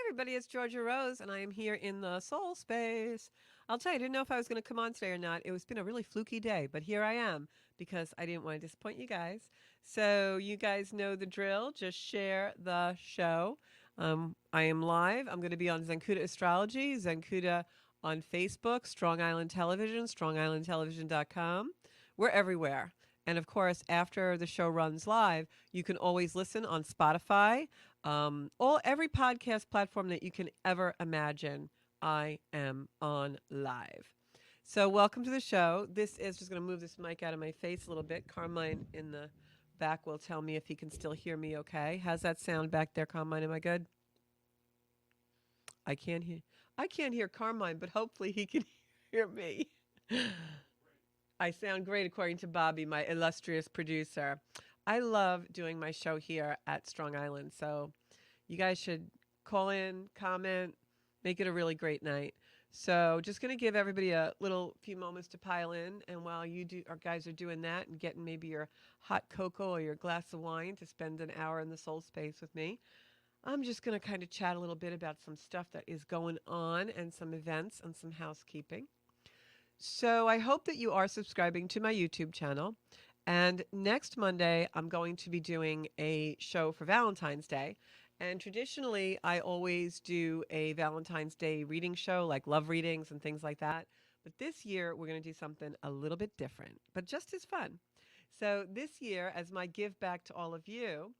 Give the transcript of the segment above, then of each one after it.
everybody, it's Georgia Rose, and I am here in the soul space. I'll tell you, I didn't know if I was going to come on today or not. It's been a really fluky day, but here I am because I didn't want to disappoint you guys. So, you guys know the drill. Just share the show. I am live. I'm going to be on Zencuda Astrology, Zencuda on Facebook, Strong Island Television, strongislandtelevision.com. We're everywhere. And of course, after the show runs live, you can always listen on Spotify, every podcast platform that you can ever imagine. I am on live. So welcome to the show. This is just going to move this mic out of my face a little bit. Carmine in the back will tell me if he can still hear me okay. How's that sound back there, Carmine? Am I good? I can't hear Carmine, but hopefully he can hear me. I sound great according to Bobby, my illustrious producer. I love doing my show here at Strong Island, so you guys should call in, comment, make it a really great night. So just going to give everybody a little few moments to pile in, and while our guys are doing that and getting maybe your hot cocoa or your glass of wine to spend an hour in the soul space with me, I'm just going to kind of chat a little bit about some stuff that is going on and some events and some housekeeping. So I hope that you are subscribing to my YouTube channel. And next Monday, I'm going to be doing a show for Valentine's Day. And traditionally, I always do a Valentine's Day reading show, like love readings and things like that. But this year, we're going to do something a little bit different, but just as fun. So this year, as my give back to all of you,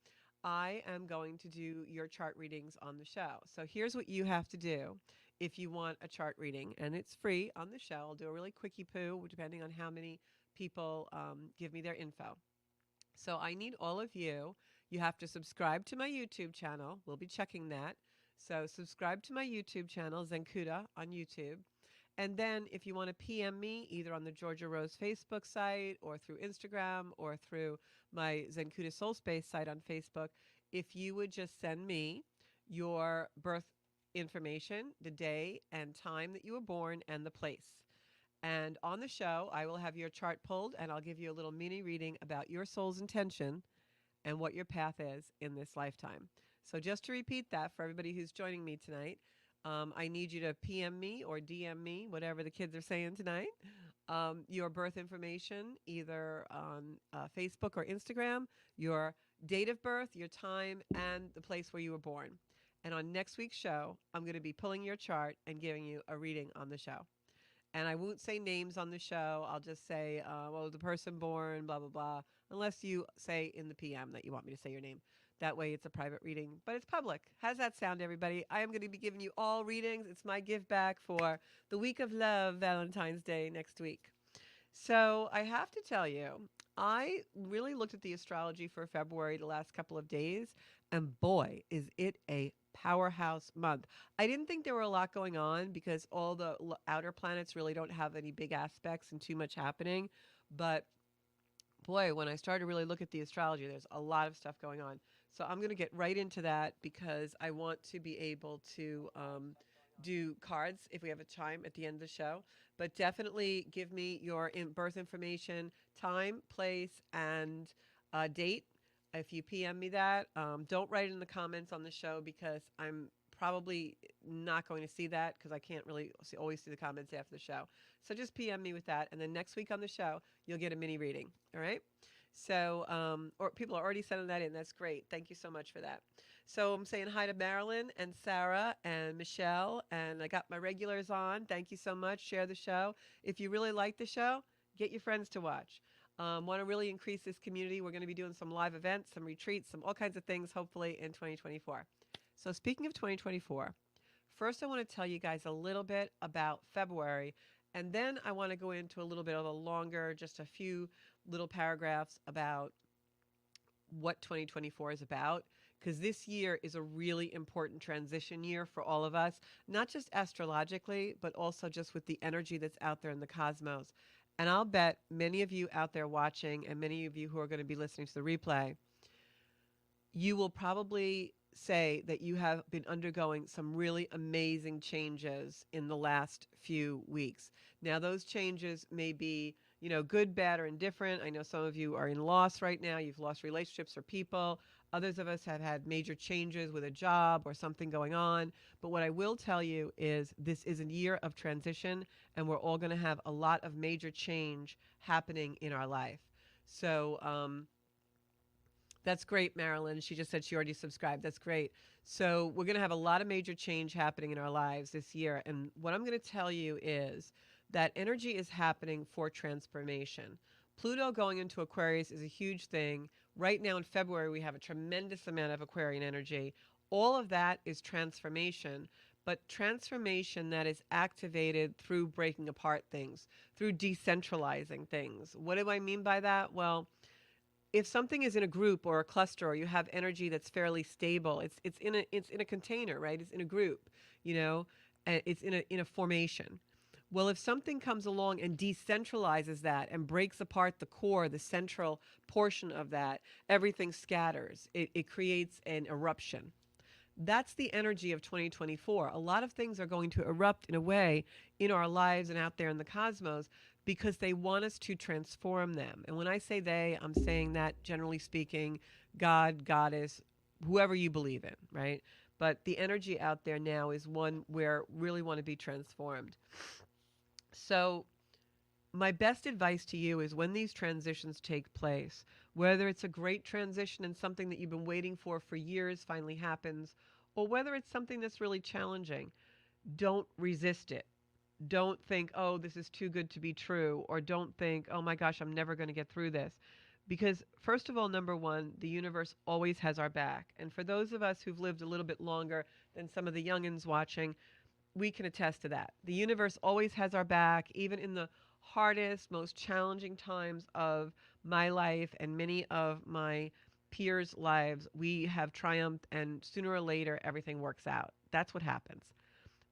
I am going to do your chart readings on the show. So here's what you have to do if you want a chart reading, and it's free on the show. I'll do a really quickie poo, depending on how many people give me their info. So I need all of you. You have to subscribe to my YouTube channel. We'll be checking that. So subscribe to my YouTube channel, Zencuda on YouTube. And then if you want to PM me, either on the Georgia Rose Facebook site or through Instagram or through my Zencuda Soul Space site on Facebook, if you would just send me your birth information, the day and time that you were born, and the place. And on the show, I will have your chart pulled, and I'll give you a little mini reading about your soul's intention and what your path is in this lifetime. So just to repeat that for everybody who's joining me tonight, I need you to PM me or DM me, whatever the kids are saying tonight, your birth information, either on Facebook or Instagram, your date of birth, your time, and the place where you were born. And on next week's show, I'm going to be pulling your chart and giving you a reading on the show. And I won't say names on the show. I'll just say, the person born, blah, blah, blah, unless you say in the PM that you want me to say your name. That way it's a private reading, but it's public. How's that sound, everybody? I am going to be giving you all readings. It's my give back for the week of love, Valentine's Day next week. So I have to tell you, I really looked at the astrology for February the last couple of days, and boy, is it a powerhouse month. I didn't think there were a lot going on because all the outer planets really don't have any big aspects and too much happening. But boy, when I started to really look at the astrology, there's a lot of stuff going on. So I'm going to get right into that because I want to be able to do cards if we have a time at the end of the show. But definitely give me your birth information, time, place, and date. If you PM me that, don't write it in the comments on the show because I'm probably not going to see that because I can't really always see the comments after the show. So just PM me with that. And then next week on the show, you'll get a mini reading. All right. So, or people are already sending that in. That's great. Thank you so much for that. So I'm saying hi to Marilyn and Sarah and Michelle. And I got my regulars on. Thank you so much. Share the show. If you really like the show, get your friends to watch. Want to really increase this community. We're going to be doing some live events, some retreats, some all kinds of things, hopefully in 2024. So speaking of 2024, first I want to tell you guys a little bit about February, and then I want to go into a little bit of a longer, just a few little paragraphs about what 2024 is about, because this year is a really important transition year for all of us, not just astrologically, but also just with the energy that's out there in the cosmos. And I'll bet many of you out there watching and many of you who are going to be listening to the replay, you will probably say that you have been undergoing some really amazing changes in the last few weeks. Now, those changes may be, good, bad, or indifferent. I know some of you are in loss right now. You've lost relationships or people. Others of us have had major changes with a job or something going on. But what I will tell you is this is a year of transition, and we're all going to have a lot of major change happening in our life. So, that's great, Marilyn. She just said she already subscribed. That's great. So, we're going to have a lot of major change happening in our lives this year. And what I'm going to tell you is that energy is happening for transformation. Pluto going into Aquarius is a huge thing. Right now in February, we have a tremendous amount of Aquarian energy. All of that is transformation, but transformation that is activated through breaking apart things, through decentralizing things. What do I mean by that? Well, if something is in a group or a cluster, or you have energy that's fairly stable, it's in a container, right? It's in a group, you know, and it's in a formation. Well, if something comes along and decentralizes that and breaks apart the core, the central portion of that, everything scatters. It creates an eruption. That's the energy of 2024. A lot of things are going to erupt in a way in our lives and out there in the cosmos because they want us to transform them. And when I say they, I'm saying that generally speaking, God, Goddess, whoever you believe in, right? But the energy out there now is one where really want to be transformed. So my best advice to you is when these transitions take place, whether it's a great transition and something that you've been waiting for years finally happens, or whether it's something that's really challenging, don't resist it. Don't think, oh, this is too good to be true, or don't think, oh my gosh, I'm never going to get through this. Because, first of all, number one, the universe always has our back. And for those of us who've lived a little bit longer than some of the youngins watching, we can attest to that. The universe always has our back, even in the hardest, most challenging times of my life and many of my peers' lives. We have triumphed, and sooner or later, everything works out. That's what happens.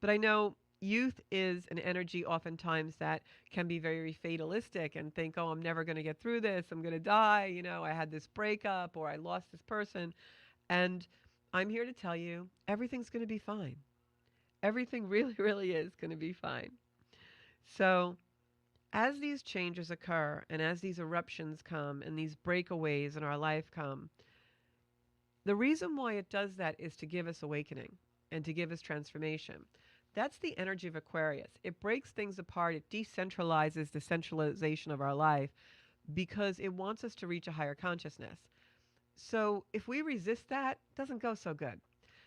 But I know youth is an energy oftentimes that can be very fatalistic and think, oh, I'm never going to get through this. I'm going to die. You know, I had this breakup or I lost this person. And I'm here to tell you everything's going to be fine. Everything really, really is going to be fine. So, as these changes occur and as these eruptions come and these breakaways in our life come, the reason why it does that is to give us awakening and to give us transformation. That's the energy of Aquarius. It breaks things apart, it decentralizes the centralization of our life because it wants us to reach a higher consciousness. So, if we resist that, it doesn't go so good.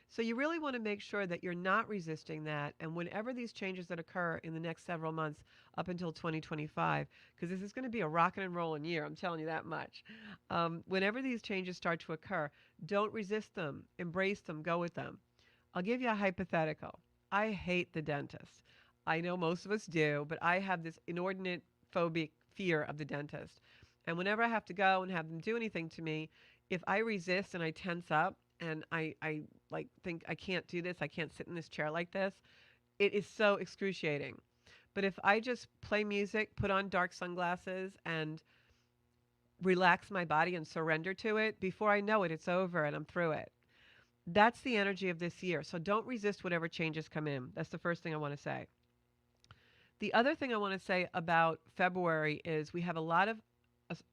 So you really want to make sure that you're not resisting that. And whenever these changes that occur in the next several months up until 2025, because this is going to be a rockin' and rollin' year, I'm telling you that much. Whenever these changes start to occur, don't resist them, embrace them, go with them. I'll give you a hypothetical. I hate the dentist. I know most of us do, but I have this inordinate phobic fear of the dentist. And whenever I have to go and have them do anything to me, if I resist and I tense up, and I like think I can't do this, I can't sit in this chair like this, it is so excruciating. But if I just play music, put on dark sunglasses, and relax my body and surrender to it, before I know it, it's over and I'm through it. That's the energy of this year. So don't resist whatever changes come in. That's the first thing I want to say. The other thing I want to say about February is we have a lot of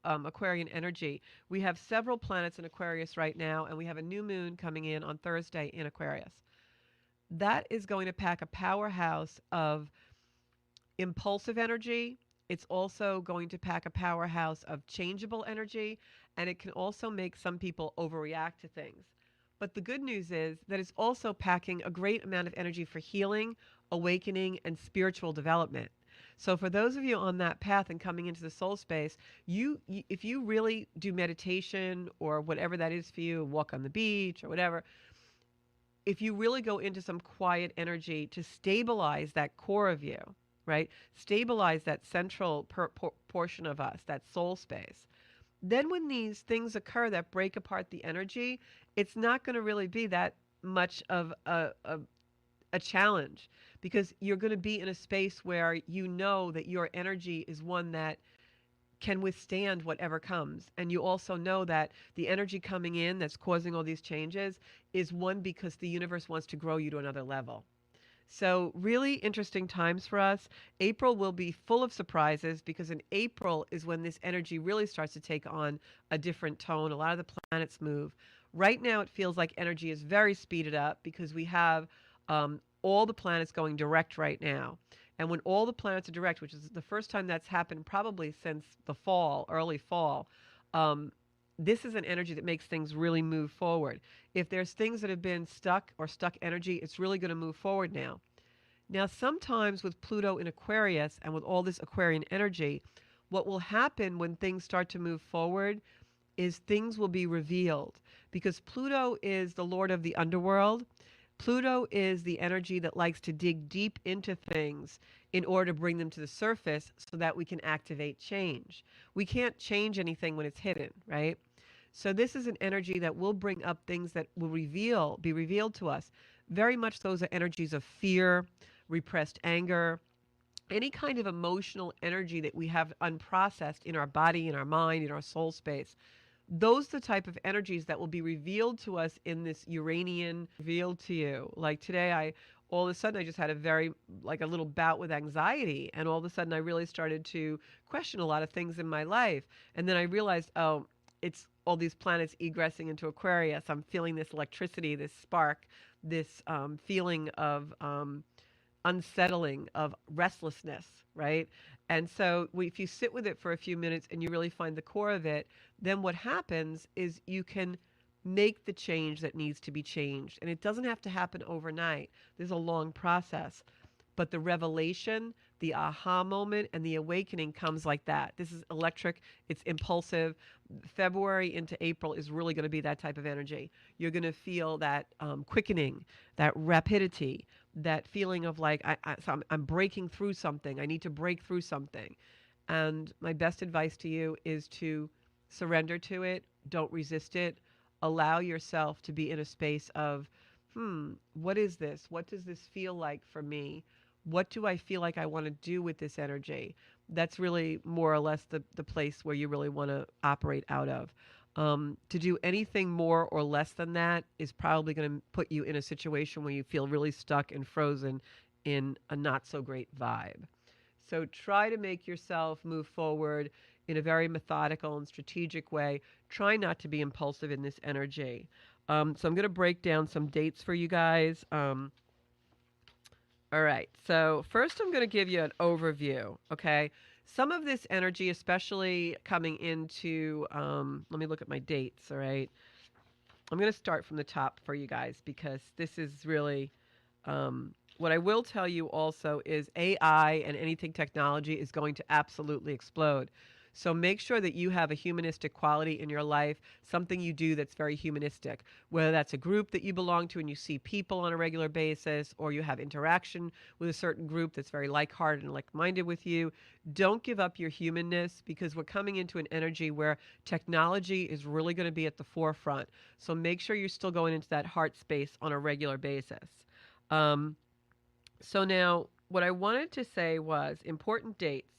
Aquarian energy. We have several planets in Aquarius right now, and we have a new moon coming in on Thursday in Aquarius. That is going to pack a powerhouse of impulsive energy. It's also going to pack a powerhouse of changeable energy, and it can also make some people overreact to things. But the good news is that it's also packing a great amount of energy for healing, awakening, and spiritual development. So for those of you on that path and coming into the soul space, if you really do meditation or whatever that is for you, walk on the beach or whatever, if you really go into some quiet energy to stabilize that core of you, right? Stabilize that central portion of us, that soul space. Then when these things occur that break apart the energy, it's not going to really be that much of a challenge, because you're going to be in a space where you know that your energy is one that can withstand whatever comes. And you also know that the energy coming in that's causing all these changes is one because the universe wants to grow you to another level. So really interesting times for us. April will be full of surprises because in April is when this energy really starts to take on a different tone. A lot of the planets move. Right now, it feels like energy is very speeded up because we have all the planets going direct right now. And when all the planets are direct, which is the first time that's happened probably since the fall, early fall, um, this is an energy that makes things really move forward. If there's things that have been stuck or stuck energy, it's really going to move forward now. Now, sometimes with Pluto in Aquarius and with all this Aquarian energy, what will happen when things start to move forward is things will be revealed because Pluto is the lord of the underworld. Pluto is the energy that likes to dig deep into things in order to bring them to the surface so that we can activate change. We can't change anything when it's hidden, right? So this is an energy that will bring up things that will be revealed to us. Very much those are energies of fear, repressed anger, any kind of emotional energy that we have unprocessed in our body, in our mind, in our soul space. Those are the type of energies that will be revealed to us in this Uranian revealed to you. Like today, all of a sudden I just had a little bout with anxiety, and all of a sudden I really started to question a lot of things in my life. And then I realized, oh, it's all these planets egressing into Aquarius. I'm feeling this electricity, this spark, this feeling of unsettling, of restlessness, right? And so if you sit with it for a few minutes and you really find the core of it, then what happens is you can make the change that needs to be changed. And it doesn't have to happen overnight. There's a long process. But the revelation, the aha moment, and the awakening comes like that. This is electric. It's impulsive. February into April is really going to be that type of energy. You're going to feel that quickening, that rapidity, that feeling of like, I'm breaking through something. I need to break through something. And my best advice to you is to surrender to it. Don't resist it. Allow yourself to be in a space of, what is this? What does this feel like for me? What do I feel like I want to do with this energy? That's really more or less the place where you really want to operate out of. To do anything more or less than that is probably going to put you in a situation where you feel really stuck and frozen in a not so great vibe. So try to make yourself move forward in a very methodical and strategic way. Try not to be impulsive in this energy. So I'm going to break down some dates for you guys. All right. So first I'm going to give you an overview, okay? Some of this energy, especially coming into, let me look at my dates, all right? I'm going to start from the top for you guys because this is really, what I will tell you also is AI and anything technology is going to absolutely explode. So make sure that you have a humanistic quality in your life, something you do that's very humanistic, whether that's a group that you belong to and you see people on a regular basis, or you have interaction with a certain group that's very like-hearted and like-minded with you. Don't give up your humanness because we're coming into an energy where technology is really going to be at the forefront. So make sure you're still going into that heart space on a regular basis. So now what I wanted to say was important dates.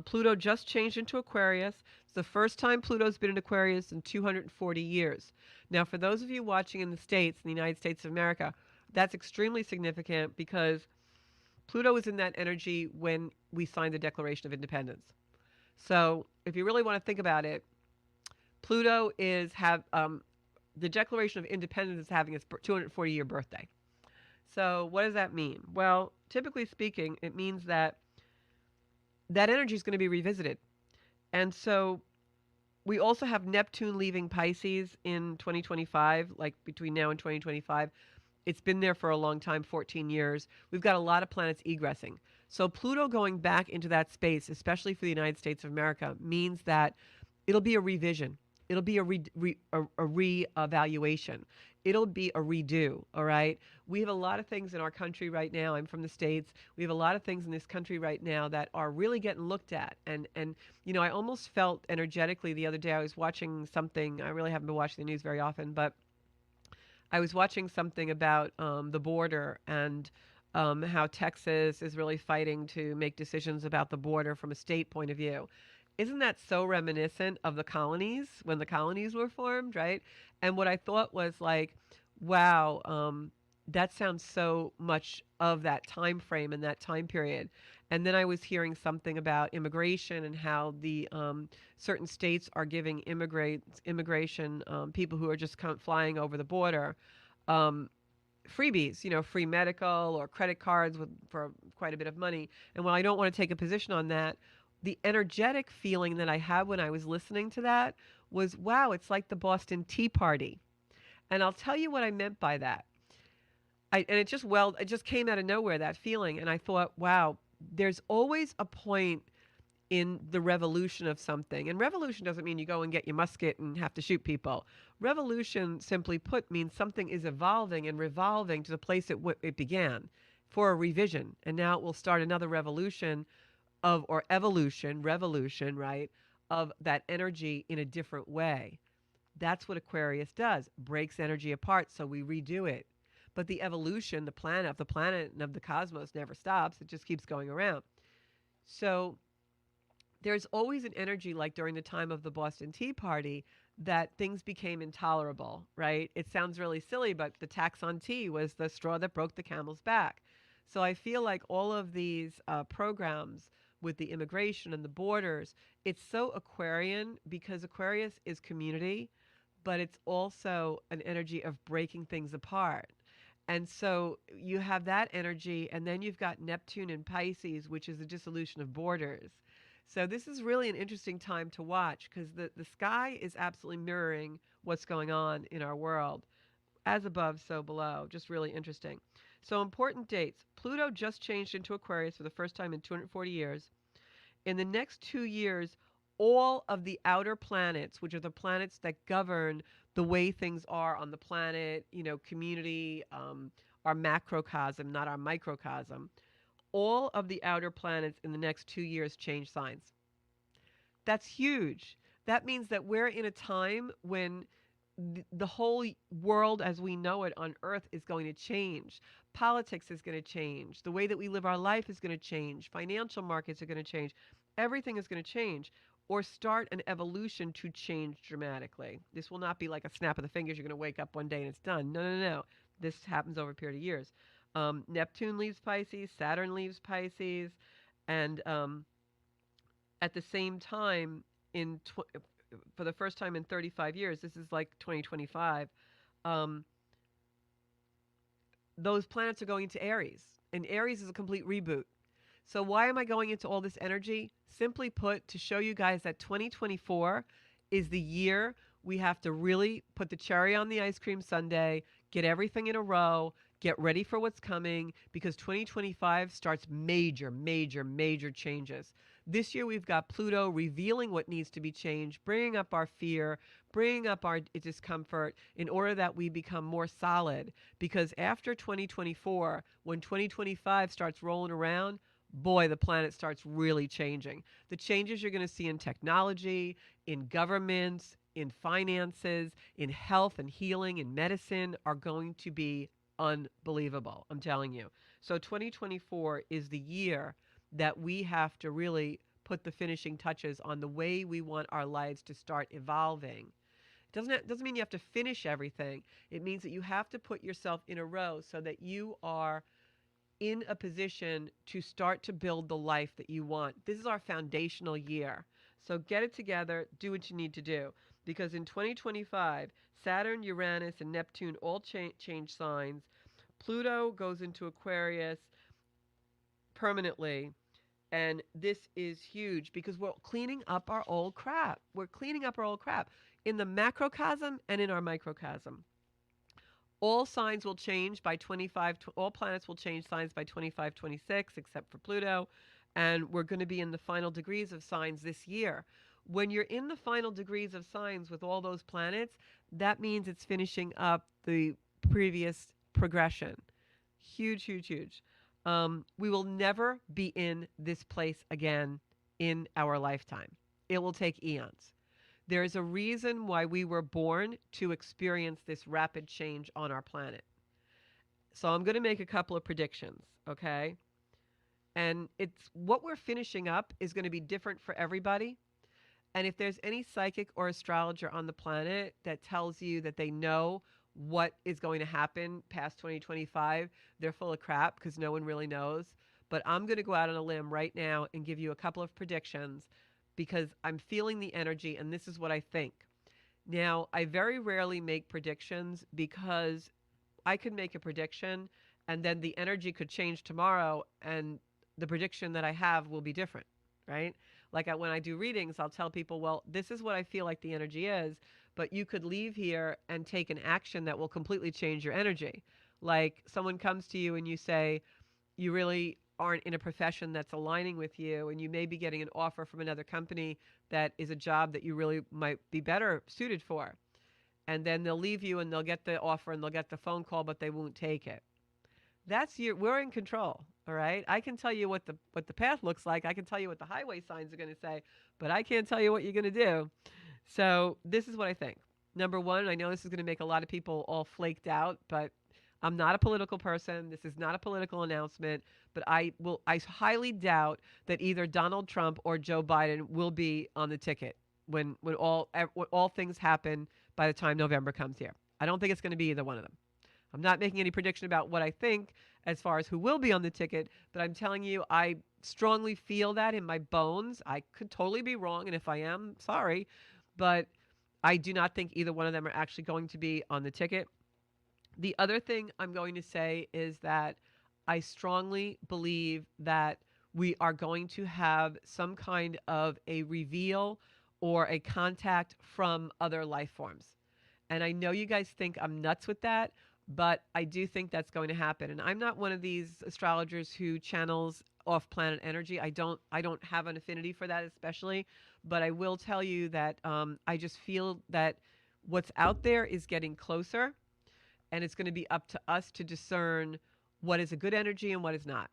Pluto just changed into Aquarius. It's the first time Pluto's been in Aquarius in 240 years. Now, for those of you watching in the States, in the United States of America, that's extremely significant because Pluto was in that energy when we signed the Declaration of Independence. So if you really want to think about it, Pluto is the Declaration of Independence is having its 240-year birthday. So what does that mean? Well, typically speaking, it means that energy is going to be revisited. And so we also have Neptune leaving Pisces in 2025, like between now and 2025. It's been there for a long time, 14 years. We've got a lot of planets egressing. So Pluto going back into that space, especially for the United States of America, means that it'll be a revision. It'll be a re-evaluation. It'll be a redo, all right? We have a lot of things in our country right now. I'm from the States. We have a lot of things in this country right now that are really getting looked at. And I almost felt energetically the other day, I was watching something. I really haven't been watching the news very often, but I was watching something about the border and how Texas is really fighting to make decisions about the border from a state point of view. Isn't that so reminiscent of the colonies, when the colonies were formed, right? And what I thought was like, wow, that sounds so much of that time frame and that time period. And then I was hearing something about immigration and how the certain states are giving immigration people who are just flying over the border um, freebies, free medical or credit cards for quite a bit of money. And while I don't want to take a position on that, the energetic feeling that I had when I was listening to that was, wow, it's like the Boston Tea Party. And I'll tell you what I meant by that. It just came out of nowhere, that feeling. And I thought, wow, there's always a point in the revolution of something. And revolution doesn't mean you go and get your musket and have to shoot people. Revolution, simply put, means something is evolving and revolving to the place it began for a revision. And now it will start another revolution or evolution, revolution, right, of that energy in a different way. That's what Aquarius does, breaks energy apart so we redo it. But the evolution, the planet and of the cosmos never stops. It just keeps going around. So there's always an energy, like during the time of the Boston Tea Party, that things became intolerable, right? It sounds really silly, but the tax on tea was the straw that broke the camel's back. So I feel like all of these programs with the immigration and the borders, it's so Aquarian because Aquarius is community, but it's also an energy of breaking things apart. And so you have that energy, and then you've got Neptune in Pisces, which is the dissolution of borders. So this is really an interesting time to watch because the sky is absolutely mirroring what's going on in our world. As above, so below. Just really interesting. So important dates. Pluto just changed into Aquarius for the first time in 240 years. In the next 2 years, all of the outer planets, which are the planets that govern the way things are on the planet, community, our macrocosm, not our microcosm, all of the outer planets in the next 2 years change signs. That's huge. That means that we're in a time when the whole world as we know it on Earth is going to change. Politics is going to change. The way that we live our life is going to change. Financial markets are going to change. Everything is going to change or start an evolution to change dramatically. This will not be like a snap of the fingers. You're going to wake up one day and it's done. No, no, no. This happens over a period of years. Neptune leaves Pisces, Saturn leaves Pisces, and at the same time, for the first time in 35 years, this is like 2025, um, those planets are going into Aries, and Aries is a complete reboot. So why am I going into all this energy? Simply put, to show you guys that 2024 is the year we have to really put the cherry on the ice cream sundae, get everything in a row, get ready for what's coming, because 2025 starts major, major, major changes. This year we've got Pluto revealing what needs to be changed, bringing up our fear, bringing up our discomfort in order that we become more solid. Because after 2024, when 2025 starts rolling around, boy, the planet starts really changing. The changes you're going to see in technology, in governments, in finances, in health and healing, in medicine are going to be unbelievable. I'm telling you. So 2024 is the year that we have to really put the finishing touches on the way we want our lives to start evolving. Doesn't mean you have to finish everything. It means that you have to put yourself in a row so that you are in a position to start to build the life that you want. This is our foundational year. So get it together, do what you need to do. Because in 2025, Saturn, Uranus, and Neptune all change signs. Pluto goes into Aquarius permanently. And this is huge because we're cleaning up our old crap. We're cleaning up our old crap in the macrocosm and in our microcosm. All signs will change by 25, all planets will change signs by 25, 26, except for Pluto. And we're going to be in the final degrees of signs this year. When you're in the final degrees of signs with all those planets, that means it's finishing up the previous progression. Huge, huge, huge. We will never be in this place again in our lifetime. It will take eons. There is a reason why we were born to experience this rapid change on our planet. So I'm going to make a couple of predictions, okay? And it's what we're finishing up is going to be different for everybody. And if there's any psychic or astrologer on the planet that tells you that they know what is going to happen past 2025. They're full of crap because no one really knows. But I'm going to go out on a limb right now and give you a couple of predictions because I'm feeling the energy and this is what I think. Now, I very rarely make predictions because I could make a prediction and then the energy could change tomorrow and the prediction that I have will be different, right? Like when I do readings, I'll tell people, well, this is what I feel like the energy is, but you could leave here and take an action that will completely change your energy. Like someone comes to you and you say, you really aren't in a profession that's aligning with you, and you may be getting an offer from another company that is a job that you really might be better suited for. And then they'll leave you and they'll get the offer and they'll get the phone call, but they won't take it. We're in control. All right. I can tell you what the path looks like. I can tell you what the highway signs are going to say, but I can't tell you what you're going to do. So this is what I think. Number one, I know this is going to make a lot of people all flaked out, but I'm not a political person. This is not a political announcement, but I highly doubt that either Donald Trump or Joe Biden will be on the ticket when all things happen by the time November comes here. I don't think it's going to be either one of them. I'm not making any prediction about what I think as far as who will be on the ticket, but I'm telling you, I strongly feel that in my bones. I could totally be wrong, and if I am, sorry, but I do not think either one of them are actually going to be on the ticket. The other thing I'm going to say is that I strongly believe that we are going to have some kind of a reveal or a contact from other life forms. And I know you guys think I'm nuts with that, but I do think that's going to happen. And I'm not one of these astrologers who channels off-planet energy. I don't have an affinity for that especially, but I will tell you that I just feel that what's out there is getting closer, and it's going to be up to us to discern what is a good energy and what is not.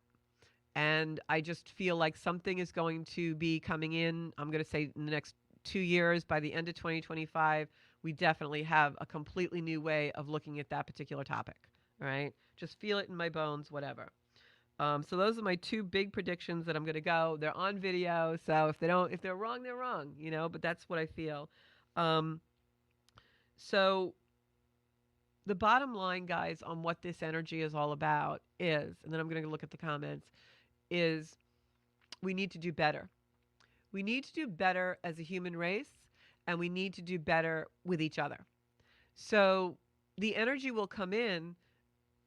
And I just feel like something is going to be coming in, I'm going to say in the next 2 years, by the end of 2025, we definitely have a completely new way of looking at that particular topic. All right. Just feel it in my bones, whatever. So those are my two big predictions that I'm going to go. They're on video. So if they're wrong, they're wrong, but that's what I feel. So the bottom line, guys, on what this energy is all about is, and then I'm going to look at the comments, is we need to do better. We need to do better as a human race, and we need to do better with each other. So the energy will come in.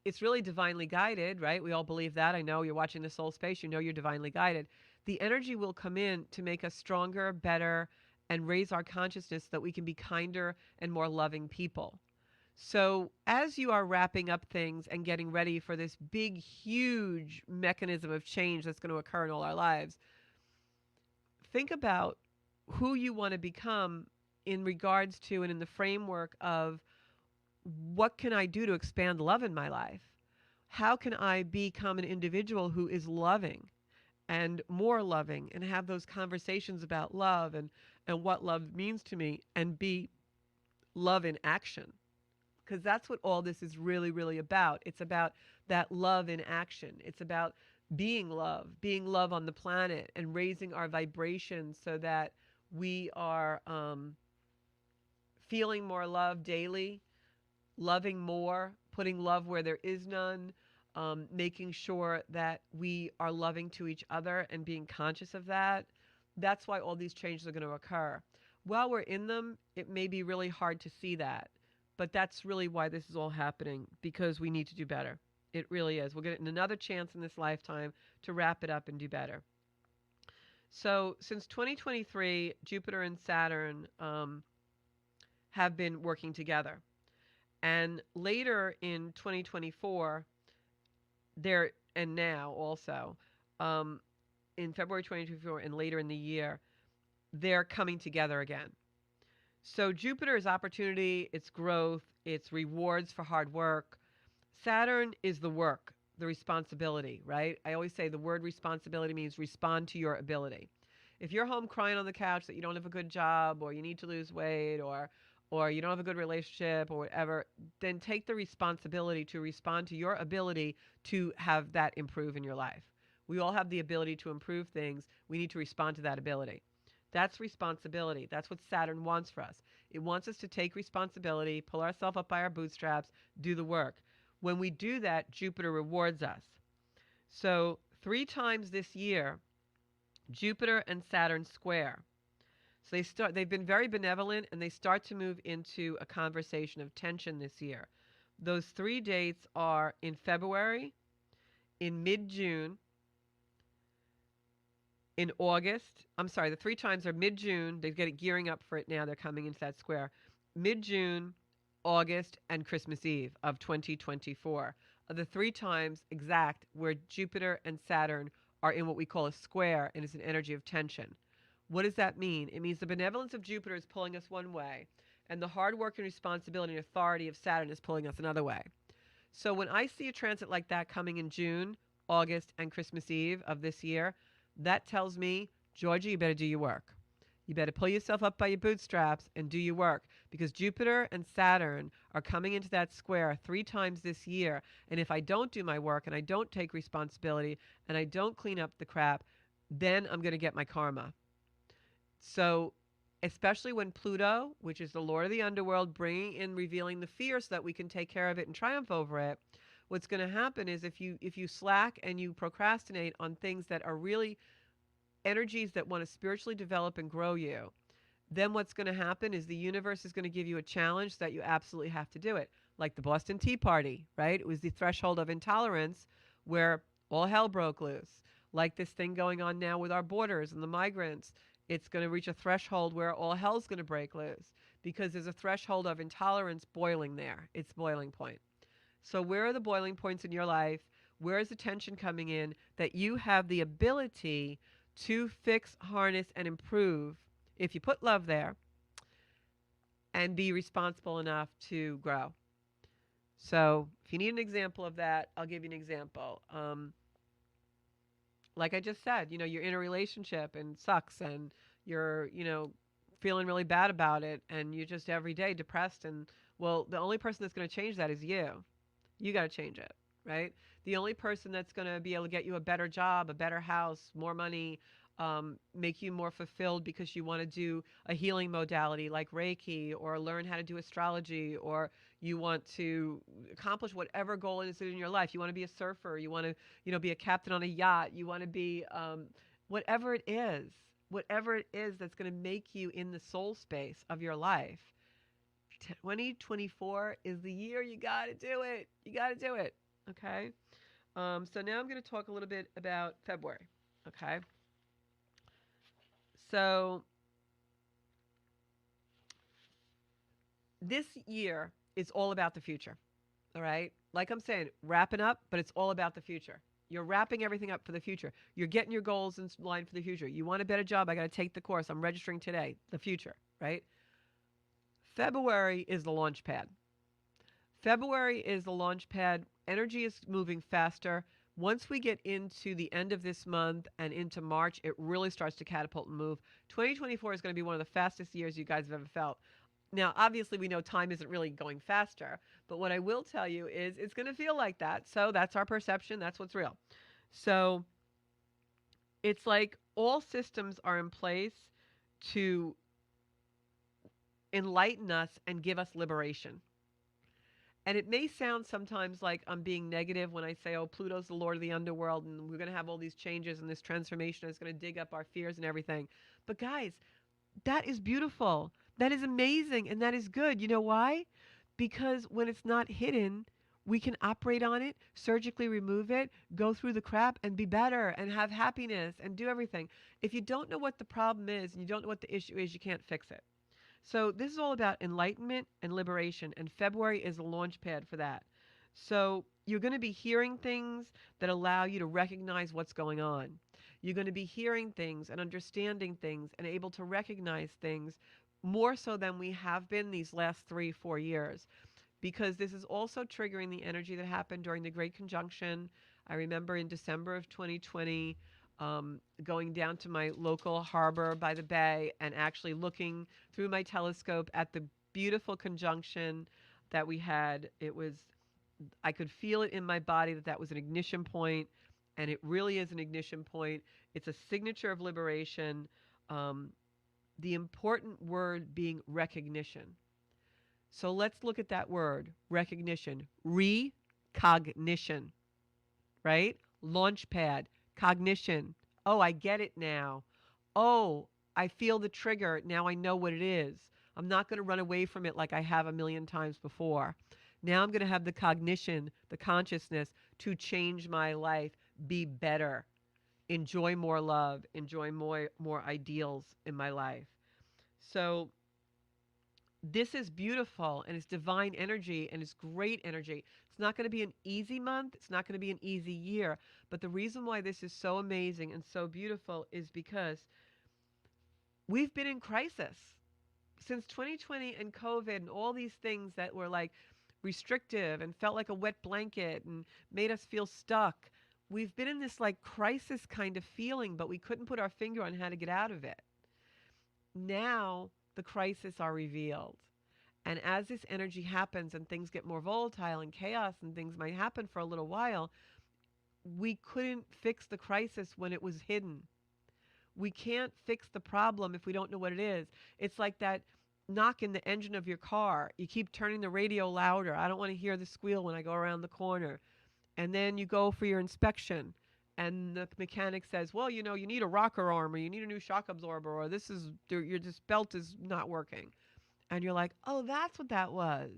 It's really divinely guided, right? We all believe that. I know you're watching the soul space. You know you're divinely guided. The energy will come in to make us stronger, better, and raise our consciousness so that we can be kinder and more loving people. So as you are wrapping up things and getting ready for this big, huge mechanism of change that's going to occur in all our lives, think about who you want to become in regards to and in the framework of what can I do to expand love in my life? How can I become an individual who is loving and more loving and have those conversations about love and what love means to me and be love in action? Because that's what all this is really, really about. It's about that love in action. It's about being love on the planet and raising our vibrations so that we are feeling more love daily, loving more, putting love where there is none, making sure that we are loving to each other and being conscious of that. That's why all these changes are going to occur. While we're in them, it may be really hard to see that. But that's really why this is all happening, because we need to do better. It really is. We'll get another chance in this lifetime to wrap it up and do better. So since 2023, Jupiter and Saturn have been working together. And later in 2024, and now also, in February 2024 and later in the year, they're coming together again. So Jupiter is opportunity, it's growth, it's rewards for hard work. Saturn is the work, the responsibility, right? I always say the word responsibility means respond to your ability. If you're home crying on the couch that you don't have a good job or you need to lose weight or you don't have a good relationship or whatever, then take the responsibility to respond to your ability to have that improve in your life. We all have the ability to improve things. We need to respond to that ability. That's responsibility. That's what Saturn wants for us. It wants us to take responsibility, pull ourselves up by our bootstraps, do the work. When we do that, Jupiter rewards us. So, 3 times this year, Jupiter and Saturn square. So they've been very benevolent and they start to move into a conversation of tension this year. Those 3 dates are in February, in mid-June, in August. I'm sorry, the 3 times are mid-June. They're getting gearing up for it now. They're coming into that square. Mid-June, August, and Christmas Eve of 2024 are the 3 times exact where Jupiter and Saturn are in what we call a square, and it's an energy of tension. What does that mean? It means the benevolence of Jupiter is pulling us one way, and the hard work and responsibility and authority of Saturn is pulling us another way. So when I see a transit like that coming in June, August, and Christmas Eve of this year, that tells me, Georgia, you better do your work. You better pull yourself up by your bootstraps and do your work, because Jupiter and Saturn are coming into that square 3 times this year. And if I don't do my work and I don't take responsibility and I don't clean up the crap, then I'm going to get my karma. So, especially when Pluto, which is the Lord of the underworld, bringing in, revealing the fear so that we can take care of it and triumph over it, what's going to happen is if you slack and you procrastinate on things that are really energies that want to spiritually develop and grow you, then what's going to happen is the universe is going to give you a challenge that you absolutely have to do it. Like the Boston Tea Party, right? It was the threshold of intolerance where all hell broke loose. Like this thing going on now with our borders and the migrants, it's going to reach a threshold where all hell's going to break loose because there's a threshold of intolerance boiling there. It's boiling point. So where are the boiling points in your life? Where is the tension coming in that you have the ability to fix, harness, and improve if you put love there and be responsible enough to grow? So if you need an example of that, I'll give you an example. Like I just said, you're in a relationship and it sucks and you're, feeling really bad about it and you're just every day depressed and, well, the only person that's going to change that is you. You got to change it, right? The only person that's going to be able to get you a better job, a better house, more money, make you more fulfilled because you want to do a healing modality like Reiki or learn how to do astrology, or you want to accomplish whatever goal is in your life. You want to be a surfer. You want to, be a captain on a yacht. You want to be whatever it is that's going to make you in the soul space of your life. 2024 is the year you got to do it. You got to do it. Okay. So now I'm going to talk a little bit about February. Okay. So this year is all about the future. All right. Like I'm saying, wrapping up, but it's all about the future. You're wrapping everything up for the future. You're getting your goals in line for the future. You want a better job? I got to take the course. I'm registering today. The future, right? February is the launch pad. February is the launch pad. Energy is moving faster. Once we get into the end of this month and into March, it really starts to catapult and move. 2024 is going to be one of the fastest years you guys have ever felt. Now, obviously, we know time isn't really going faster, but what I will tell you is it's going to feel like that. So that's our perception. That's what's real. So it's like all systems are in place to enlighten us and give us liberation. And it may sound sometimes like I'm being negative when I say, oh, Pluto's the Lord of the underworld and we're going to have all these changes and this transformation is going to dig up our fears and everything. But guys, that is beautiful. That is amazing. And that is good. You know why? Because when it's not hidden, we can operate on it, surgically remove it, go through the crap and be better and have happiness and do everything. If you don't know what the problem is and you don't know what the issue is, you can't fix it. So this is all about enlightenment and liberation, and February is the launch pad for that. So you're going to be hearing things that allow you to recognize what's going on. You're going to be hearing things and understanding things and able to recognize things more so than we have been these last 3-4 years, because this is also triggering the energy that happened during the Great Conjunction. I remember in December of 2020, going down to my local harbor by the bay and actually looking through my telescope at the beautiful conjunction that we had. I could feel it in my body that was an ignition point, and it really is an ignition point. It's a signature of liberation. the important word being recognition. So let's look at that word, recognition, recognition, right? Launchpad, cognition. Oh, I get it now. Oh, I feel the trigger. Now I know what it is. I'm not going to run away from it like I have a million times before. Now I'm going to have the cognition, the consciousness to change my life, be better, enjoy more love, enjoy more ideals in my life. So this is beautiful and it's divine energy and it's great energy. It's not going to be an easy month. It's not going to be an easy year. But the reason why this is so amazing and so beautiful is because we've been in crisis since 2020 and COVID and all these things that were like restrictive and felt like a wet blanket and made us feel stuck. We've been in this like crisis kind of feeling, but we couldn't put our finger on how to get out of it. Now the crises are revealed. And as this energy happens and things get more volatile and chaos and things might happen for a little while, we couldn't fix the crisis when it was hidden. We can't fix the problem if we don't know what it is. It's like that knock in the engine of your car. You keep turning the radio louder. I don't want to hear the squeal when I go around the corner. And then you go for your inspection and the mechanic says, well, you know, you need a rocker arm or you need a new shock absorber or this belt is not working. And you're like, oh, that's what that was.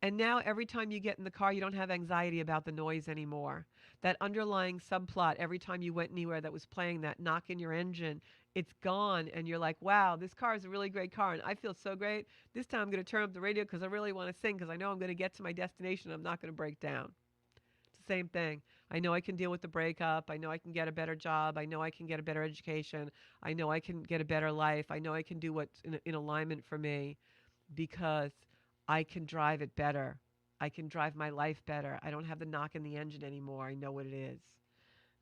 And now every time you get in the car, you don't have anxiety about the noise anymore. That underlying subplot, every time you went anywhere that was playing that knock in your engine, it's gone. And you're like, wow, this car is a really great car. And I feel so great. This time I'm going to turn up the radio because I really want to sing because I know I'm going to get to my destination. I'm not going to break down. It's the same thing. I know I can deal with the breakup. I know I can get a better job. I know I can get a better education. I know I can get a better life. I know I can do what's in alignment for me because I can drive it better. I can drive my life better. I don't have the knock in the engine anymore. I know what it is.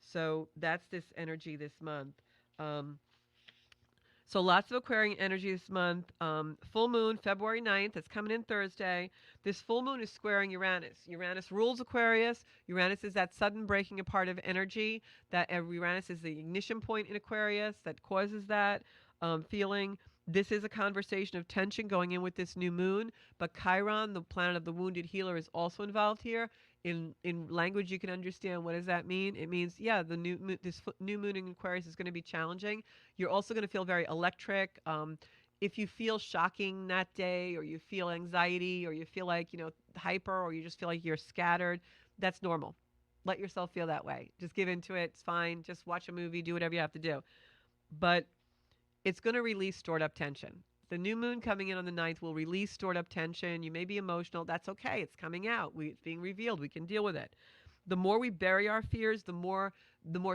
So that's this energy this month. Um, so lots of Aquarian energy this month. Full moon, February 9th. It's coming in Thursday. This full moon is squaring Uranus. Uranus rules Aquarius. Uranus is that sudden breaking apart of energy. That Uranus is the ignition point in Aquarius that causes that feeling. This is a conversation of tension going in with this new moon, but Chiron, the planet of the wounded healer, is also involved here. In language you can understand, what does that mean? It means, yeah, this new moon in Aquarius is going to be challenging. You're also going to feel very electric. If you feel shocking that day, or you feel anxiety, or you feel like, hyper, or you just feel like you're scattered, that's normal. Let yourself feel that way. Just give into it. It's fine. Just watch a movie, do whatever you have to do. But it's going to release stored up tension. The new moon coming in on the 9th will release stored up tension. You may be emotional. That's okay. It's coming out. It's being revealed. We can deal with it. The more we bury our fears, the more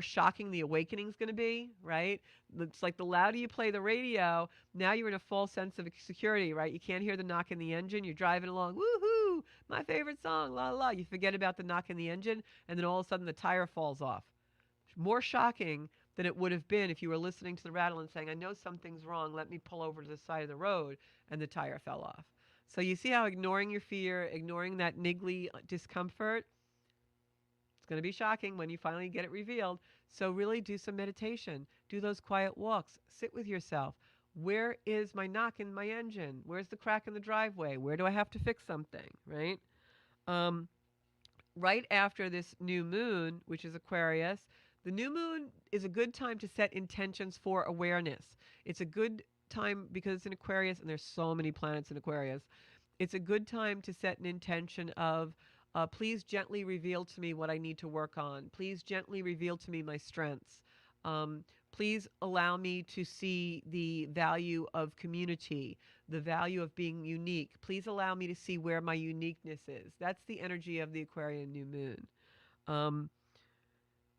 shocking the awakening is going to be, right? It's like the louder you play the radio, now you're in a false sense of security, right? You can't hear the knock in the engine. You're driving along, woohoo, my favorite song, la la. You forget about the knock in the engine, and then all of a sudden the tire falls off. More shocking than it would have been if you were listening to the rattle and saying, I know something's wrong, let me pull over to the side of the road, and the tire fell off. So you see how ignoring your fear, ignoring that niggly discomfort, it's going to be shocking when you finally get it revealed. So really do some meditation. Do those quiet walks. Sit with yourself. Where is my knock in my engine? Where's the crack in the driveway? Where do I have to fix something, right? Right after this new moon, which is Aquarius, the new moon is a good time to set intentions for awareness. It's a good time because it's in Aquarius, and there's so many planets in Aquarius. It's a good time to set an intention of, please gently reveal to me what I need to work on. Please gently reveal to me my strengths. Please allow me to see the value of community, the value of being unique. Please allow me to see where my uniqueness is. That's the energy of the Aquarian new moon.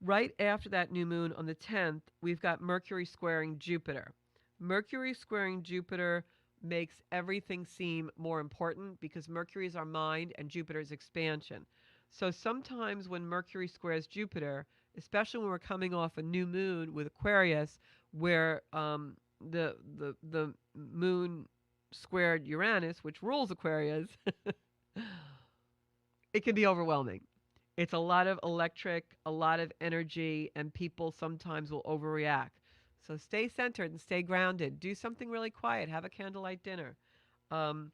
Right after that new moon on the 10th, we've got Mercury squaring Jupiter. Mercury squaring Jupiter makes everything seem more important because Mercury is our mind and Jupiter is expansion. So sometimes when Mercury squares Jupiter, especially when we're coming off a new moon with Aquarius, where the moon squared Uranus, which rules Aquarius, it can be overwhelming. It's a lot of electric, a lot of energy, and people sometimes will overreact. So stay centered and stay grounded. Do something really quiet. Have a candlelight dinner. Um,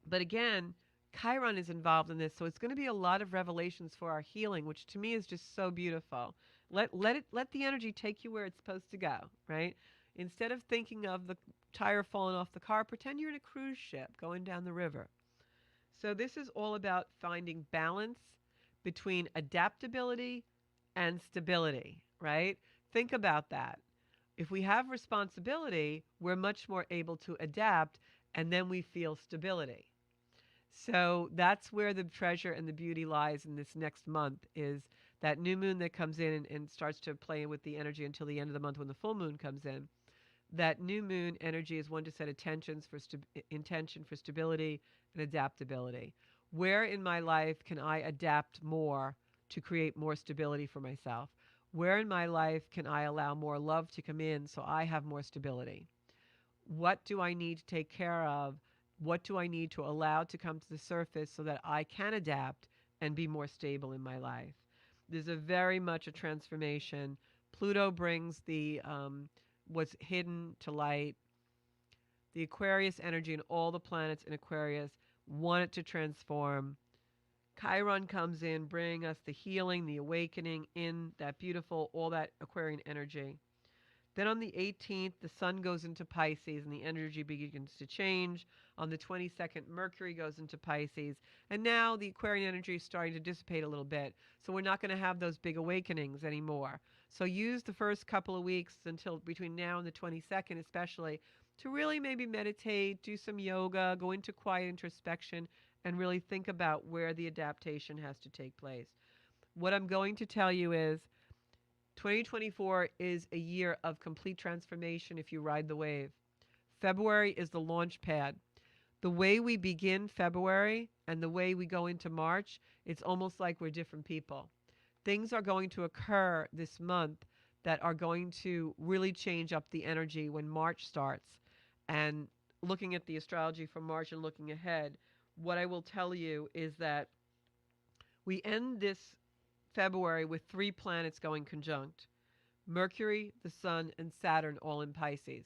but again, Chiron is involved in this, so it's going to be a lot of revelations for our healing, which to me is just so beautiful. Let the energy take you where it's supposed to go, right? Instead of thinking of the tire falling off the car, pretend you're in a cruise ship going down the river. So this is all about finding balance between adaptability and stability, right? Think about that. If we have responsibility, we're much more able to adapt, and then we feel stability. So that's where the treasure and the beauty lies in this next month, is that new moon that comes in and starts to play with the energy until the end of the month when the full moon comes in. That new moon energy is one to set intention for stability and adaptability. Where in my life can I adapt more to create more stability for myself? Where in my life can I allow more love to come in so I have more stability? What do I need to take care of? What do I need to allow to come to the surface so that I can adapt and be more stable in my life? There's a very much a transformation. Pluto brings the what's hidden to light. The Aquarius energy and all the planets in Aquarius want it to transform. Chiron comes in, bringing us the healing, the awakening in that beautiful, all that Aquarian energy. Then on the 18th, the sun goes into Pisces and the energy begins to change. On the 22nd, Mercury goes into Pisces. And now the Aquarian energy is starting to dissipate a little bit. So we're not going to have those big awakenings anymore. So use the first couple of weeks until between now and the 22nd, especially, to really maybe meditate, do some yoga, go into quiet introspection, and really think about where the adaptation has to take place. What I'm going to tell you is 2024 is a year of complete transformation if you ride the wave. February is the launch pad. The way we begin February and the way we go into March, it's almost like we're different people. Things are going to occur this month that are going to really change up the energy when March starts. And looking at the astrology for March and looking ahead, what I will tell you is that we end this February with 3 planets going conjunct: Mercury, the Sun, and Saturn all in Pisces.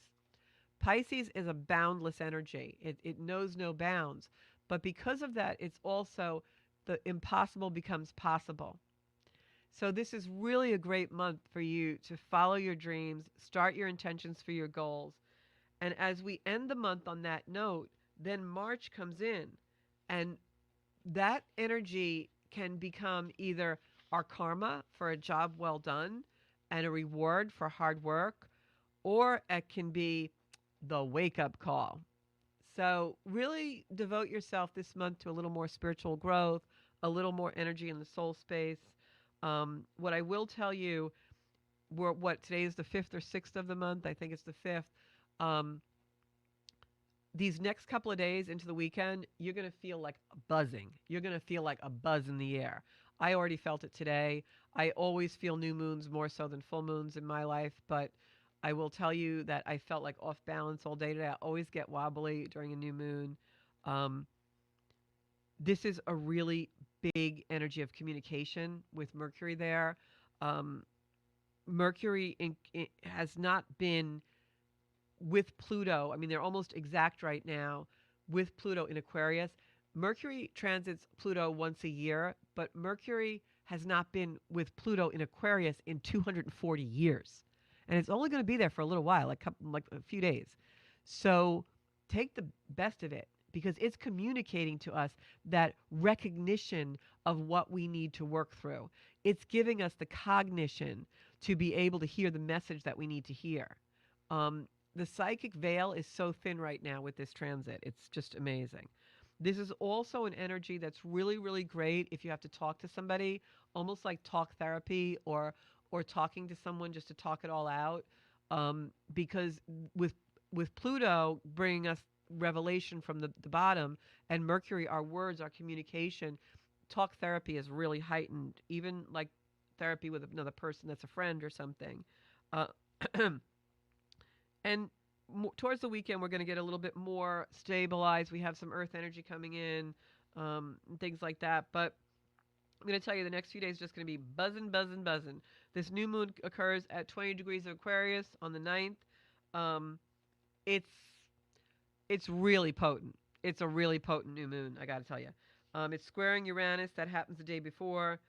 Pisces is a boundless energy. It knows no bounds. But because of that, it's also the impossible becomes possible. So this is really a great month for you to follow your dreams, start your intentions for your goals. And as we end the month on that note, then March comes in, and that energy can become either our karma for a job well done and a reward for hard work, or it can be the wake up call. So, really devote yourself this month to a little more spiritual growth, a little more energy in the soul space. What I will tell you, what today is the 5th or 6th of the month, I think it's the 5th. Um, these next couple of days into the weekend, you're going to feel like buzzing. You're going to feel like a buzz in the air. I already felt it today. I always feel new moons more so than full moons in my life, but I will tell you that I felt like off balance all day today. I always get wobbly during a new moon. Um, this is a really big energy of communication with Mercury there. Um, Mercury has not been with Pluto. I mean, they're almost exact right now with Pluto in Aquarius. Mercury transits Pluto once a year, but Mercury has not been with Pluto in Aquarius in 240 years. And it's only going to be there for a little while, like a few days. So take the best of it, because it's communicating to us that recognition of what we need to work through. It's giving us the cognition to be able to hear the message that we need to hear. The psychic veil is so thin right now with this transit. It's just amazing. This is also an energy that's really, really great if you have to talk to somebody, almost like talk therapy, or talking to someone just to talk it all out. Because with Pluto bringing us revelation from the bottom, and Mercury, our words, our communication, talk therapy is really heightened, even like therapy with another person that's a friend or something. And towards the weekend, we're going to get a little bit more stabilized. We have some earth energy coming in, and things like that. But I'm going to tell you the next few days are just going to be buzzing, buzzing, buzzing. This new moon occurs at 20 degrees of Aquarius on the 9th. Um, it's it's really potent. It's a really potent new moon, I got to tell you. It's squaring Uranus. That happens the day before.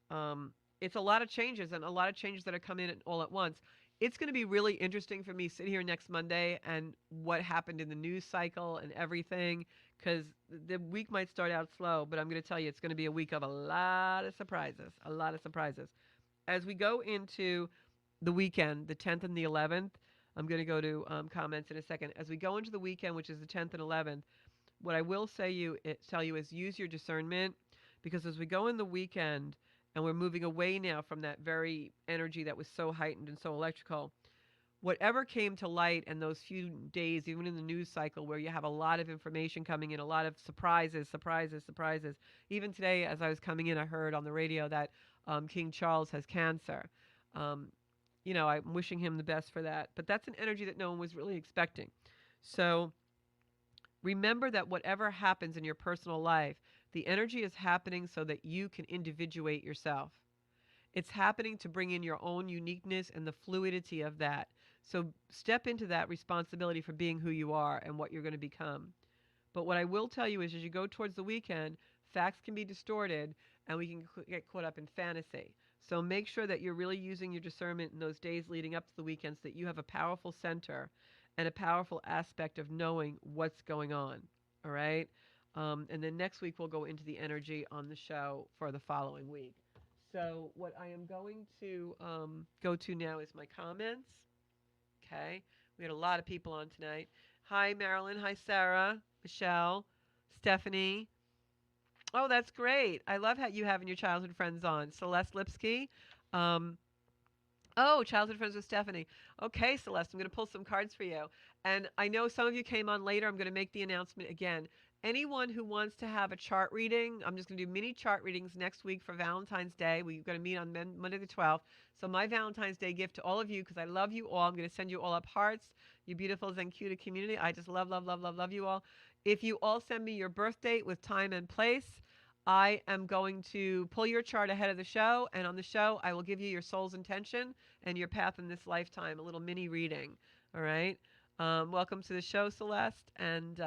Um, it's a lot of changes and a lot of changes that are coming in all at once. It's going to be really interesting for me to sit here next Monday and what happened in the news cycle and everything, because the week might start out slow, but I'm going to tell you it's going to be a week of a lot of surprises, a lot of surprises. As we go into the weekend, the 10th and the 11th, I'm going to go to comments in a second. As we go into the weekend, which is the 10th and 11th, what I will tell you is use your discernment, because as we go in the weekend and we're moving away now from that very energy that was so heightened and so electrical, whatever came to light in those few days, even in the news cycle where you have a lot of information coming in, a lot of surprises, surprises, surprises. Even today, as I was coming in, I heard on the radio that King Charles has cancer. Um, I'm wishing him the best for that. But that's an energy that no one was really expecting. So remember that whatever happens in your personal life, the energy is happening so that you can individuate yourself. It's happening to bring in your own uniqueness and the fluidity of that. So step into that responsibility for being who you are and what you're going to become. But what I will tell you is as you go towards the weekend, facts can be distorted and we can get caught up in fantasy. So make sure that you're really using your discernment in those days leading up to the weekend so that you have a powerful center and a powerful aspect of knowing what's going on. All right? And then next week we'll go into the energy on the show for the following week. So what I am going to go to now is my comments. Okay. We had a lot of people on tonight. Hi, Marilyn. Hi, Sarah, Michelle, Stephanie. Oh, that's great. I love how you having your childhood friends on. Celeste Lipsky. Um, oh, childhood friends with Stephanie. Okay, Celeste, I'm going to pull some cards for you. And I know some of you came on later. I'm going to make the announcement again. Anyone who wants to have a chart reading, I'm just going to do mini chart readings next week for Valentine's Day. We're going to meet on Monday the 12th. So my Valentine's Day gift to all of you, because I love you all. I'm going to send you all up hearts, you beautiful Zencuda community. I just love, love, love, love, love you all. If you all send me your birth date with time and place, I am going to pull your chart ahead of the show. And on the show, I will give you your soul's intention and your path in this lifetime, a little mini reading. All right. Welcome to the show, Celeste. And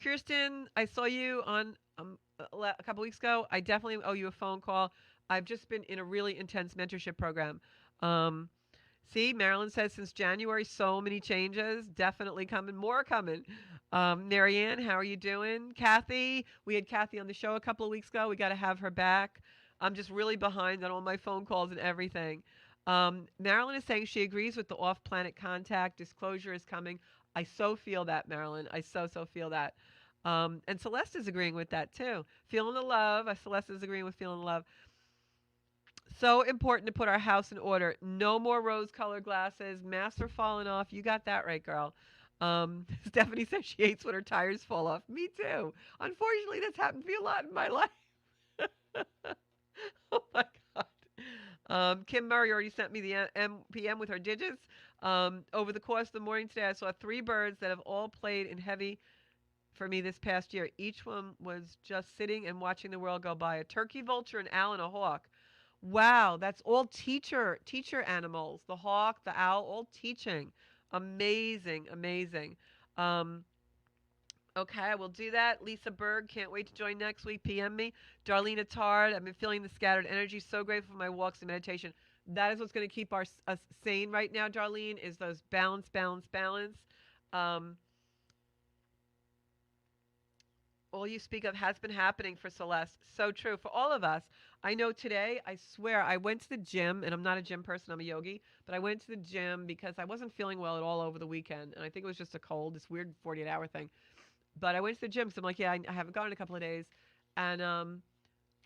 Kirsten, I saw you on a couple weeks ago. I definitely owe you a phone call. I've just been in a really intense mentorship program. Um, See, Marilyn says since January, so many changes. Definitely coming, more coming. Marianne, how are you doing? Kathy, we had Kathy on the show a couple of weeks ago. We got to have her back. I'm just really behind on all my phone calls and everything. Marilyn is saying she agrees with the off planet contact. Disclosure is coming. I so feel that, Marilyn. I so feel that. And Celeste is agreeing with that too. Feeling the love. Celeste is agreeing with feeling the love. So important to put our house in order. No more rose-colored glasses. Masks are falling off. You got that right, girl. Stephanie says she hates when her tires fall off. Me too. Unfortunately, that's happened to me a lot in my life. Oh my God. Kim Murray already sent me the MPM with her digits. Over the course of the morning today, I saw 3 birds that have all played in heavy for me this past year. Each one was just sitting and watching the world go by. A turkey vulture, an owl, and a hawk. Wow, that's all teacher animals. The hawk, the owl, all teaching. Amazing, amazing. Um, okay, I will do that. Lisa Berg, can't wait to join next week. PM me. Darlene Tard, I've been feeling the scattered energy. So grateful for my walks and meditation. That is what's going to keep us sane right now, Darlene, is those balance, balance, balance. Um, all you speak of has been happening for Celeste. So true for all of us. I know today, I swear, I went to the gym, and I'm not a gym person, I'm a yogi, but I went to the gym because I wasn't feeling well at all over the weekend, and I think it was just a cold, this weird 48-hour thing. But I went to the gym because I'm like, yeah, I haven't gone in a couple of days, and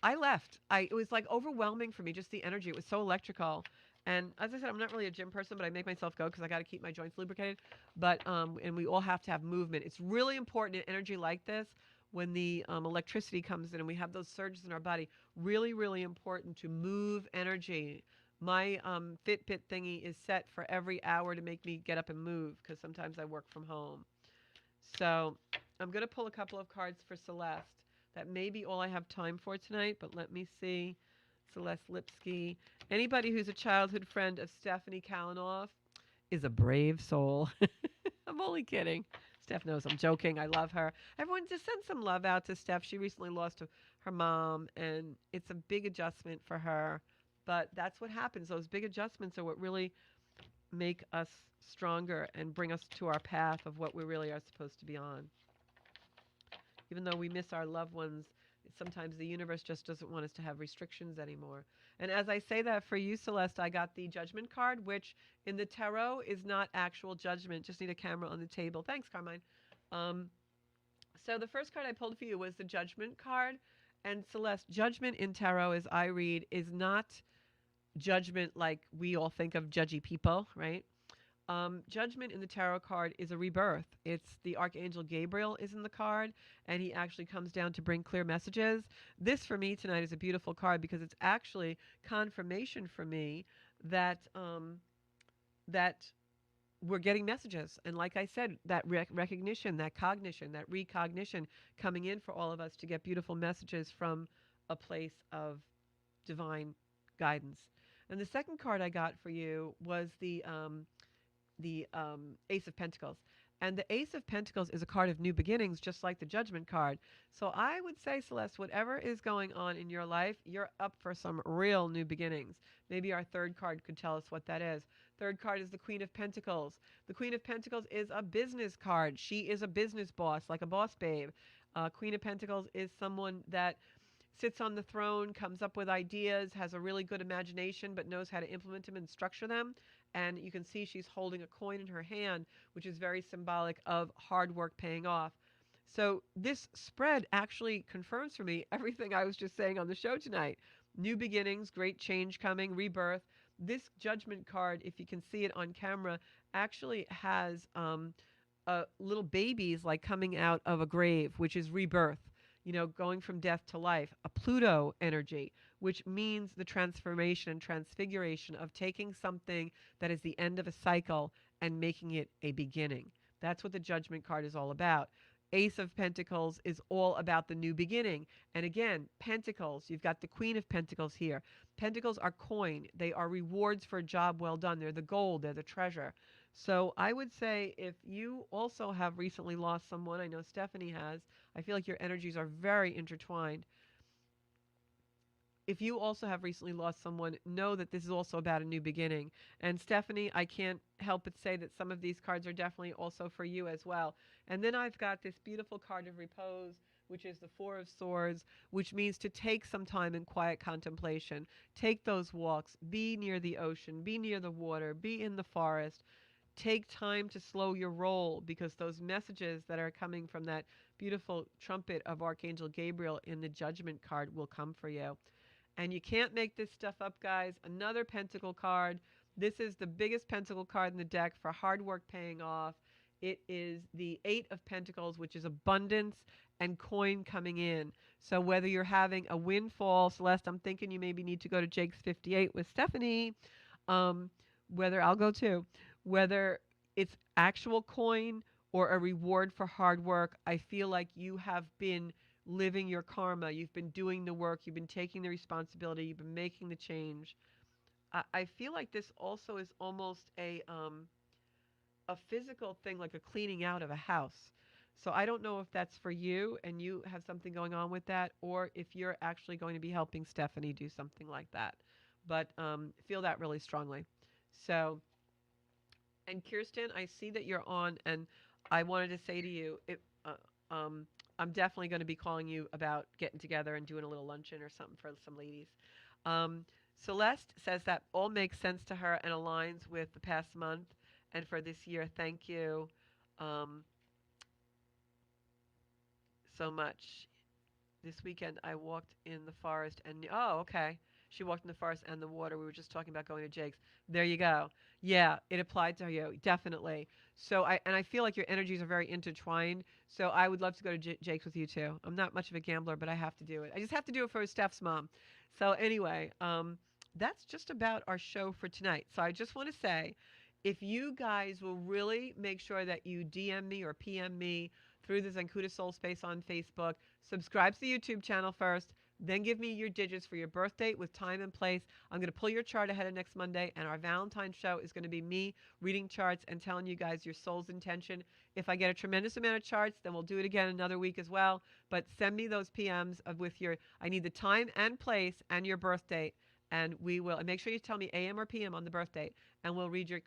I left. It was like overwhelming for me, just the energy. It was so electrical. And as I said, I'm not really a gym person, but I make myself go because I got to keep my joints lubricated. But and we all have to have movement. It's really important in energy like this when the electricity comes in and we have those surges in our body. Really, really important to move energy. My Fitbit thingy is set for every hour to make me get up and move because sometimes I work from home. So I'm going to pull a couple of cards for Celeste. That may be all I have time for tonight, but let me see. Celeste Lipsky. Anybody who's a childhood friend of Stephanie Kalanoff is a brave soul. I'm only kidding. Steph knows I'm joking. I love her. Everyone, just send some love out to Steph. She recently lost her mom, and it's a big adjustment for her. But that's what happens. Those big adjustments are what really make us stronger and bring us to our path of what we really are supposed to be on. Even though we miss our loved ones, sometimes the universe just doesn't want us to have restrictions anymore. And as I say that for you, Celeste, I got the judgment card, which in the tarot is not actual judgment. Just need a camera on the table. Thanks, Carmine. Um, so the first card I pulled for you was the judgment card. And Celeste, judgment in tarot, as I read, is not judgment like we all think of judgy people, right? Judgment in the tarot card is a rebirth. It's the Archangel Gabriel is in the card, and he actually comes down to bring clear messages. This, for me, tonight is a beautiful card because it's actually confirmation for me that that we're getting messages. And like I said, that recognition, that cognition, that recognition coming in for all of us to get beautiful messages from a place of divine guidance. And the second card I got for you was the Ace of Pentacles. And the Ace of Pentacles is a card of new beginnings, just like the Judgment card. So I would say, Celeste, whatever is going on in your life, you're up for some real new beginnings. Maybe our third card could tell us what that is. Third card is the Queen of Pentacles. The Queen of Pentacles is a business card. She is a business boss, like a boss babe. Queen of Pentacles is someone that sits on the throne, comes up with ideas, has a really good imagination, but knows how to implement them and structure them. And you can see she's holding a coin in her hand, which is very symbolic of hard work paying off. So this spread actually confirms for me everything I was just saying on the show tonight. New beginnings, great change coming, rebirth. This judgment card, if you can see it on camera, actually has little babies like coming out of a grave, which is rebirth. You know, going from death to life, a Pluto energy, which means the transformation and transfiguration of taking something that is the end of a cycle and making it a beginning. That's what the Judgment card is all about. Ace of Pentacles is all about the new beginning. And again, Pentacles, you've got the Queen of Pentacles here. Pentacles are coin. They are rewards for a job well done. They're the gold. They're the treasure. So I would say if you also have recently lost someone, I know Stephanie has, I feel like your energies are very intertwined. If you also have recently lost someone, know that this is also about a new beginning. And Stephanie, I can't help but say that some of these cards are definitely also for you as well. And then I've got this beautiful card of repose, which is the Four of Swords, which means to take some time in quiet contemplation. Take those walks, be near the ocean, be near the water, be in the forest. Take time to slow your roll because those messages that are coming from that beautiful trumpet of Archangel Gabriel in the Judgment card will come for you. And you can't make this stuff up, guys. Another Pentacle card. This is the biggest Pentacle card in the deck for hard work paying off. It is the Eight of Pentacles, which is abundance and coin coming in. So whether you're having a windfall, Celeste, I'm thinking you maybe need to go to Jake's 58 with Stephanie. Whether I'll go too. Whether it's actual coin or a reward for hard work, I feel like you have been living your karma. You've been doing the work. You've been taking the responsibility. You've been making the change. I feel like this also is almost a physical thing, like a cleaning out of a house. So I don't know if that's for you and you have something going on with that, or if you're actually going to be helping Stephanie do something like that. But feel that really strongly. So, and Kirsten, I see that you're on, and I wanted to say to you, I'm definitely going to be calling you about getting together and doing a little luncheon or something for some ladies. Celeste says that all makes sense to her and aligns with the past month and for this year. Thank you so much. This weekend I walked in the forest and, oh, okay. She walked in the forest and the water. We were just talking about going to Jake's. There you go. Yeah, it applied to you, definitely. So I feel like your energies are very intertwined. So I would love to go to Jake's with you too. I'm not much of a gambler, but I have to do it. I just have to do it for Steph's mom. So anyway, that's just about our show for tonight. So I just want to say, if you guys will really make sure that you DM me or PM me through the Zencuda Soul Space on Facebook. Subscribe to the YouTube channel first. Then give me your digits for your birth date with time and place. I'm going to pull your chart ahead of next Monday, and our Valentine's show is going to be me reading charts and telling you guys your soul's intention. If I get a tremendous amount of charts, then we'll do it again another week as well. But send me those PMs with I need the time and place and your birth date, and we will. And make sure you tell me AM or PM on the birth date, and we'll read your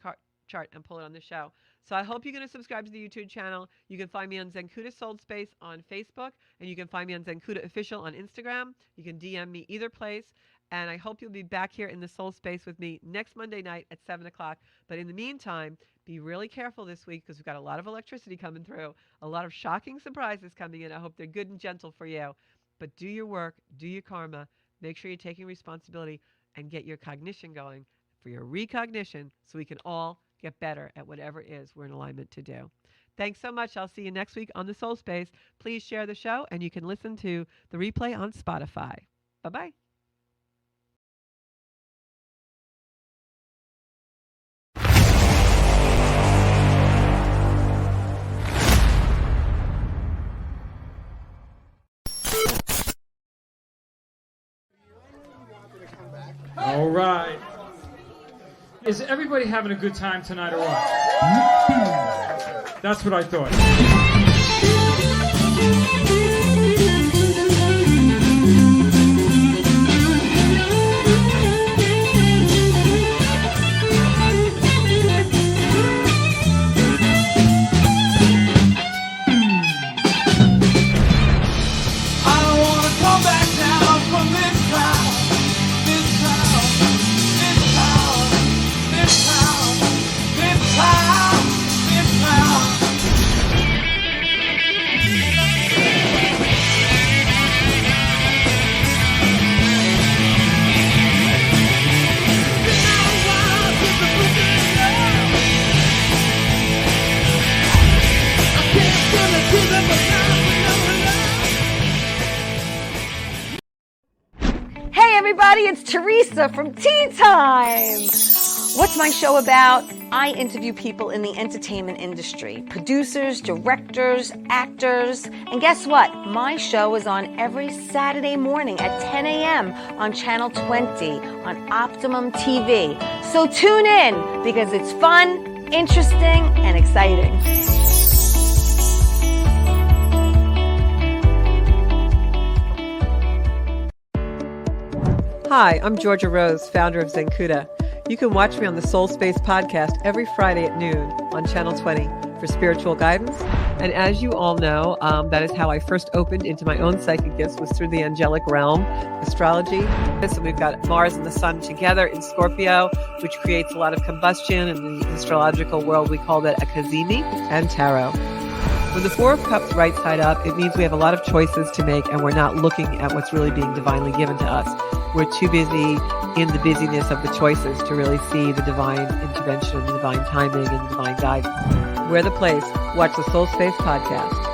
chart and pull it on the show. So I hope you're going to subscribe to the YouTube channel. You can find me on Zencuda Soul Space on Facebook, and you can find me on Zencuda Official on Instagram. You can DM me either place. And I hope you'll be back here in the Soul Space with me next Monday night at 7 o'clock. But in the meantime, be really careful this week because we've got a lot of electricity coming through, a lot of shocking surprises coming in. I hope they're good and gentle for you. But do your work, do your karma, make sure you're taking responsibility, and get your cognition going for your recognition so we can all get better at whatever it is we're in alignment to do. Thanks so much. I'll see you next week on the Soul Space. Please share the show, and you can listen to the replay on Spotify. Bye-bye. All right. Is everybody having a good time tonight or what? That's what I thought. I don't want to come back down from this cloud. Hey everybody, it's Teresa from Tea Time. What's my show about? I interview people in the entertainment industry, producers, directors, actors, and guess what? My show is on every Saturday morning at 10 a.m. on Channel 20 on Optimum TV. So tune in because it's fun, interesting, and exciting. Hi, I'm Georgia Rose, founder of Zencuda. You can watch me on the Soul Space podcast every Friday at noon on Channel 20 for spiritual guidance. And as you all know, that is how I first opened into my own psychic gifts, was through the angelic realm, astrology. So we've got Mars and the Sun together in Scorpio, which creates a lot of combustion. In the astrological world, we call that a cazimi, and tarot. When the Four of Cups right side up, it means we have a lot of choices to make, and we're not looking at what's really being divinely given to us. We're too busy in the busyness of the choices to really see the divine intervention, the divine timing, and the divine guidance. We're the place. Watch the Soul Space podcast.